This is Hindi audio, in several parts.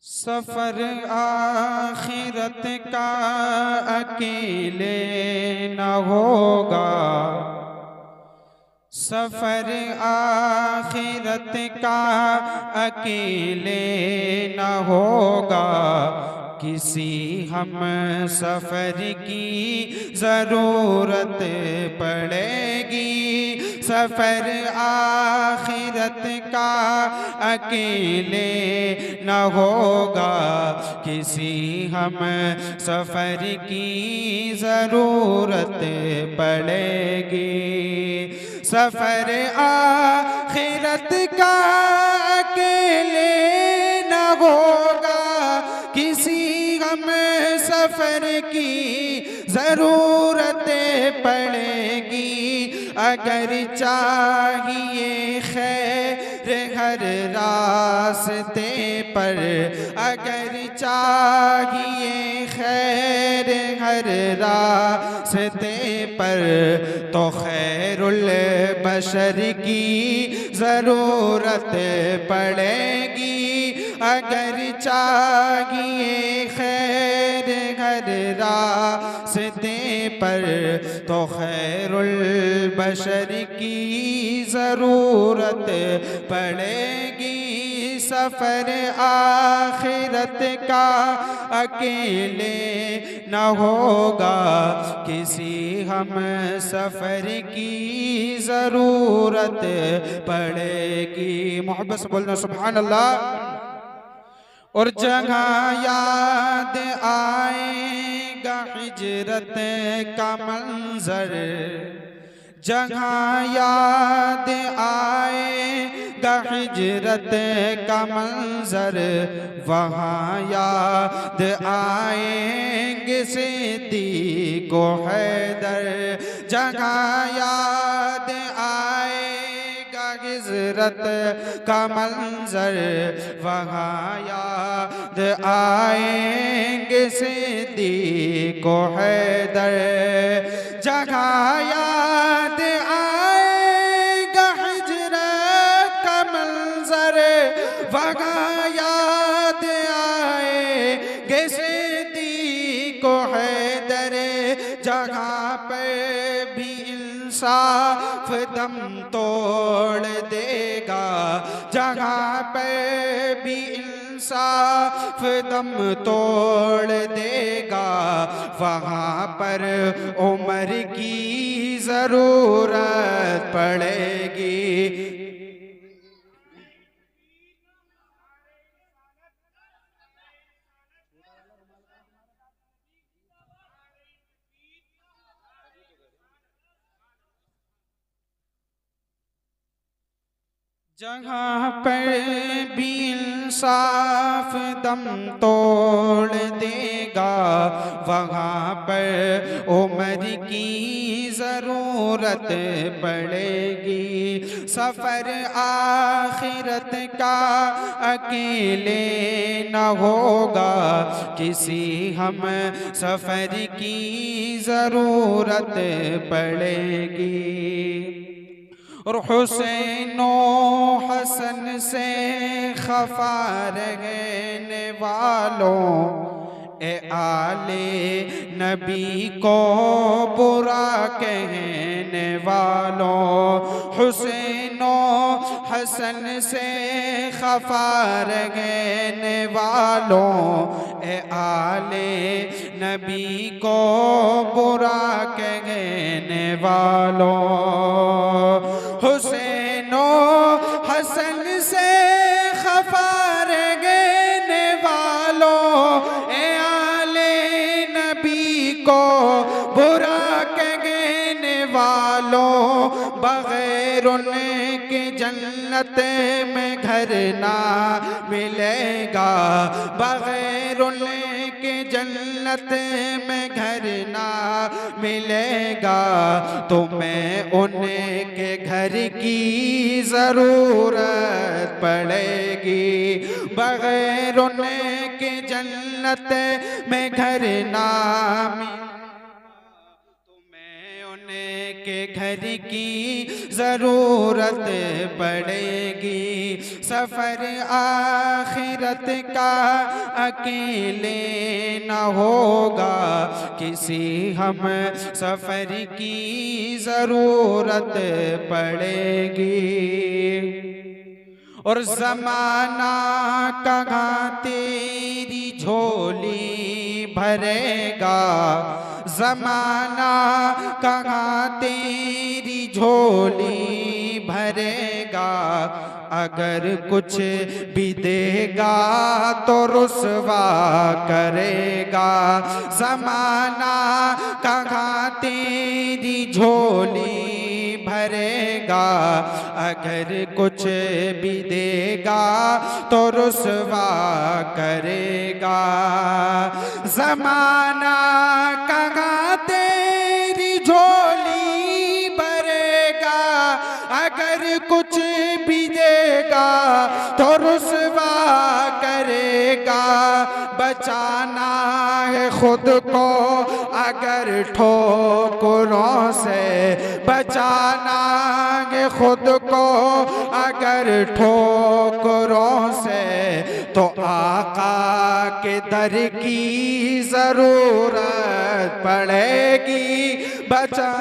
सफर आखिरत का अकेले न होगा, सफर आखिरत का अकेले न होगा। किसी हम सफर की ज़रूरत पड़ेगी। सफर आखिरत का अकेले न होगा, किसी हम सफर की ज़रूरत पड़ेगी। सफर आखिरत का अकेले न होगा, किसी हम सफर की ज़रूरत पड़ेगी। अगर चाहिए खैर हर रास्ते पर, अगर चाहिए खैर हर रास्ते पर, तो खैरुल बशर की ज़रूरत पड़ेगी। अगर चाहिए खैर हर रास्ते पर, तो खैरुल बशर की ज़रूरत पड़ेगी। सफर आखिरत का अकेले न होगा, किसी हम सफर की ज़रूरत पड़ेगी। मोहब्बत से बोलना सुभान अल्लाह। और जहाँ याद आएगा हिजरत का मंजर, जहाँ याद आएगा हिजरत का मंजर, वहाँ याद आएंगे सिद्दीक़ व हैदर। जहाँ याद आएगा हिजरत का मंजर, वहाँ याद आएंगे सिद्दीक़ व हैदर। जहाँ याद आएगा हिजरत का मंजर, वहाँ याद आएंगे सिद्दीक़ व हैदर। जहाँ पर भी इंसाफ दम तोड़ देगा, जहाँ पर भी इंसाफ दम तोड़ देगा, वहाँ पर उम्र की ज़रूरत पड़ेगी। जहाँ पर भी इंसाफ दम तोड़ देगा, वहाँ पर उम्र की ज़रूरत पड़ेगी। सफ़र आखिरत का अकेले न होगा, किसी हम सफ़र की ज़रूरत पड़ेगी। और हुसैनो हसन से खफा रहने वालों, ए आले नबी को बुरा कहने वालों। हुसैनो हसन से खफा रहने वालों, ए आले नबी को बुरा कहने वालों। हुसैनो हसन से खफा रहने वालों, ए आले नबी को बुरा कहने वालों। बगैर उनके जन्नत में घर ना मिलेगा, बगैर उनके जन्नत में घर ना मिलेगा। तुम्हें उनके घर की ज़रूरत पड़ेगी। बगैर उनके जन्नत में घर ना मिलेगा, तुम्हें के घर की ज़रूरत पड़ेगी। सफ़र आखिरत का अकेले न होगा, किसी हम सफ़र की ज़रूरत पड़ेगी। और ज़माना कहाँ तेरी झोली भरेगा, ज़माना कहाँ तेरी झोली भरेगा। अगर कुछ भी देगा तो रुसवा करेगा। ज़माना कहाँ तेरी झोली भरेगा, अगर कुछ भी देगा तो रुसवा करेगा। ज़माना कहाँ तेरी झोली भरेगा, अगर कुछ भी देगा तो रुसवा करेगा। बचाना है खुद को अगर ठोकरों से, बचाना है खुद को अगर ठोकरों से, तो आका के दर की ज़रूरत पड़ेगी। बचा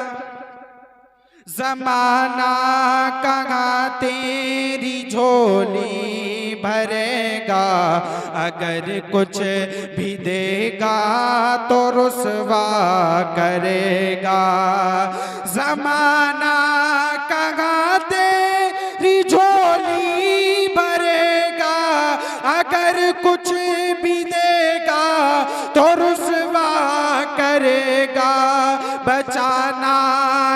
ज़माना कहाँ तेरी झोली भरेगा, अगर कुछ भी देगा तो रुसवा करेगा। ज़माना कहाँ तेरी झोली भरेगा, अगर कुछ भी देगा तो रुसवा करेगा। बचाना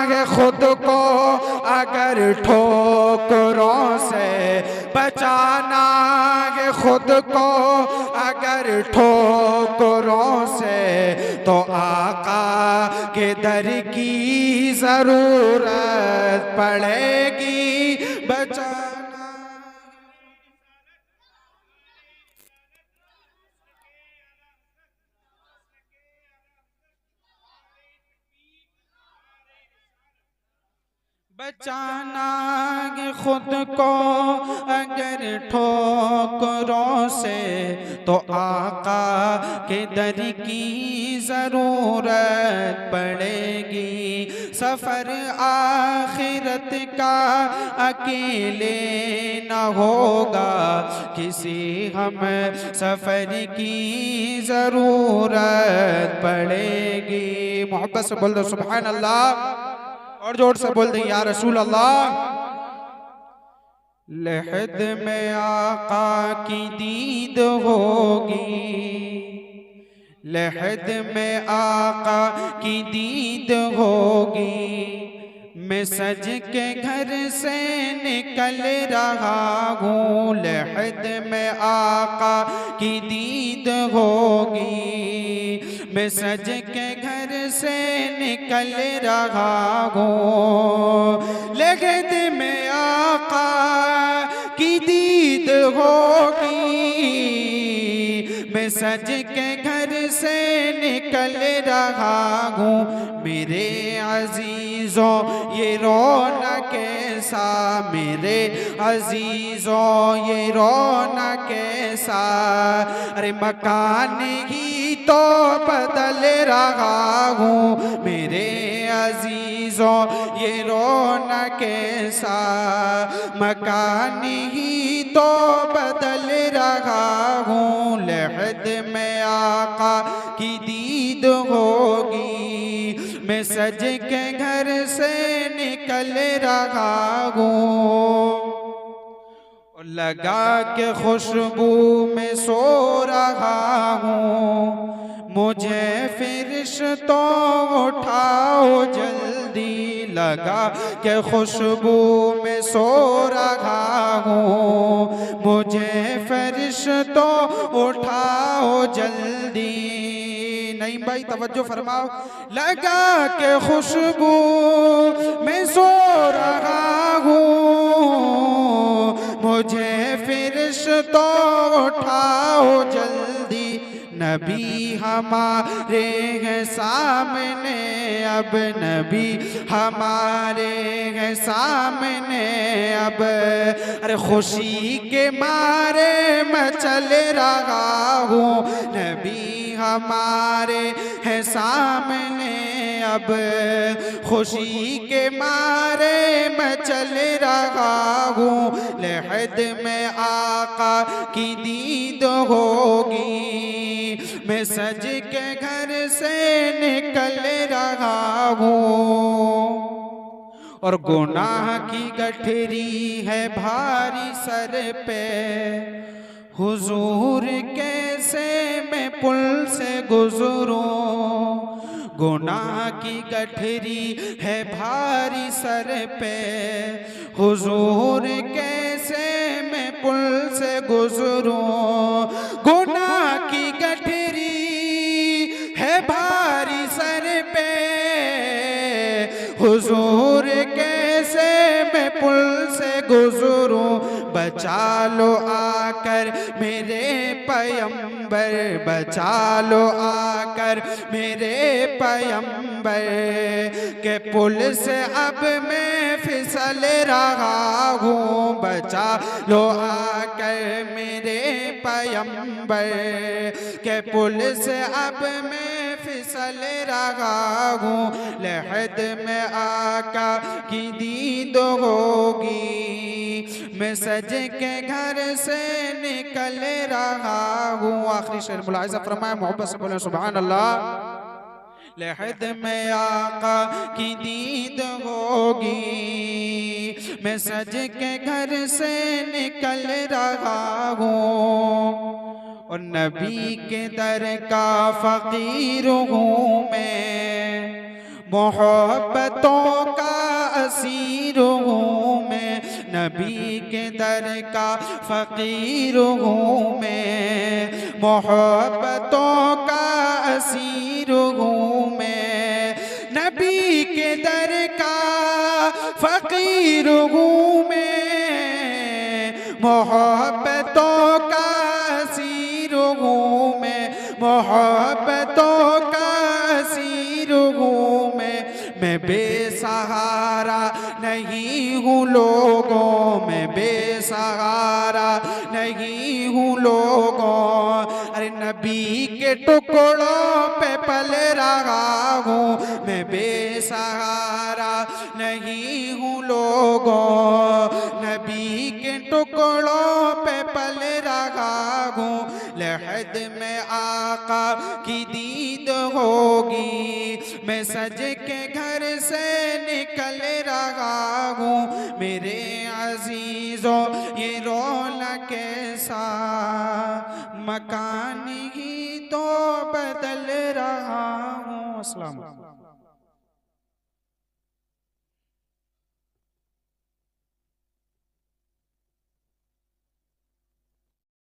है खुद को अगर ठोकरों से, बचाना है खुद को अगर ठोकरों से, तो आका के दर की ज़रूरत पड़ेगी। बचाना बचाना है खुद को अगर ठोकरों से, तो आका के दर की ज़रूरत पड़ेगी। सफ़र आखिरत का अकेले न होगा, किसी हम सफ़र की ज़रूरत पड़ेगी। मोहब्बत से बोल दो सुभान अल्लाह, और जोर से बोल दे या रसूल अल्लाह। लहद में आका की दीद होगी, लहद में आका की दीद होगी। मैं सज के घर से निकल रहा हूँ, लहद में आका की दीद होगी। मैं सज के घर से निकल रहा हूँ, लहद में आका की दीद होगी। मैं सज के घर से निकल रहा हूँ, मेरे अजीजों ये रौनक कैसा, मेरे अजीजों ये रौनक कैसा। अरे मकान ही तो बदल रहा हूँ, मेरे अजीजों ये रौनक कैसा। मकान ही तो बदल रहा हूँ, लहद में आका की दीद होगी। मैं सज के घर से निकल रहा हूँ, लगा के खुशबू में सो रहा हूँ। मुझे फरिश्तों उठाओ जल्दी, लगा के खुशबू में सो रहा हूँ। मुझे फरिश्तों उठाओ जल्दी। नहीं भाई तवज्जो फरमाओ। लगा के खुशबू में सो रहा हूँ, मुझे फरिश्तों उठाओ जल्दी। नबी हमारे हैं सामने, अब नबी हमारे हैं सामने अब। अरे खुशी के मारे मैं चल रहा हूँ, नबी हमारे हैं सामने अब। खुशी के मारे मैं चल रहा हूँ, लहद में आका की दीद होगी, मैं सज के घर से निकल रहा हूँ। और गुनाह की गठरी है भारी सर पे, हुजूर कैसे मैं पुल से गुजरूं। गुनाह की गठरी है भारी सर पे, हुजूर कैसे मैं पुल से गुजरूं। गुनाह की गठरी है भारी सर पे, हुजूर कैसे मैं पुल से गुजरूं। बचा लो आकर मेरे पैगंबर, बचा लो आकर मेरे पैगंबर, के पुल से अब मैं फिसल रहा हूँ। बचा लो आकर मेरे पैगंबर, के पुल से अब मैं फिसल रहा हूँ। लहद में आका की दीद होगी, मैं सज के घर से निकल रहा हूँ। आखिरी शेर मुलाहिज़ा फरमाए, मोहब्बत से बोले सुभान अल्लाह। लहद में आका की दीद होगी, मैं सज के घर से निकल रहा हूँ। और नबी के दर का फकीर हूँ मैं, मोहब्बतों का असीर हूँ मैं। नबी के दर का फकीर हूँ मैं, मोहब्बतों का असीर हूँ मैं। नबी के दर का फकीर हूँ मैं, मोहब्बतों का असीर हूँ मैं। मोहब्बतों का असीर हूँ मैं बेसहारा नहीं हूँ लोगों, मैं बेसहारा नहीं हूँ लोगों। अरे नबी के टुकड़ों पे पल रहा हूँ, मैं बेसहारा नहीं हूँ लोगों। नबी के टुकड़ों पे पल रहा हूँ, लहद में आका की दीद होगी, मैं सज के घर से निकल रहा हूँ। मेरे अजीजों ये रौनक कैसा, मकान ही तो बदल रहा हूँ। अस्सलाम वालेकुम।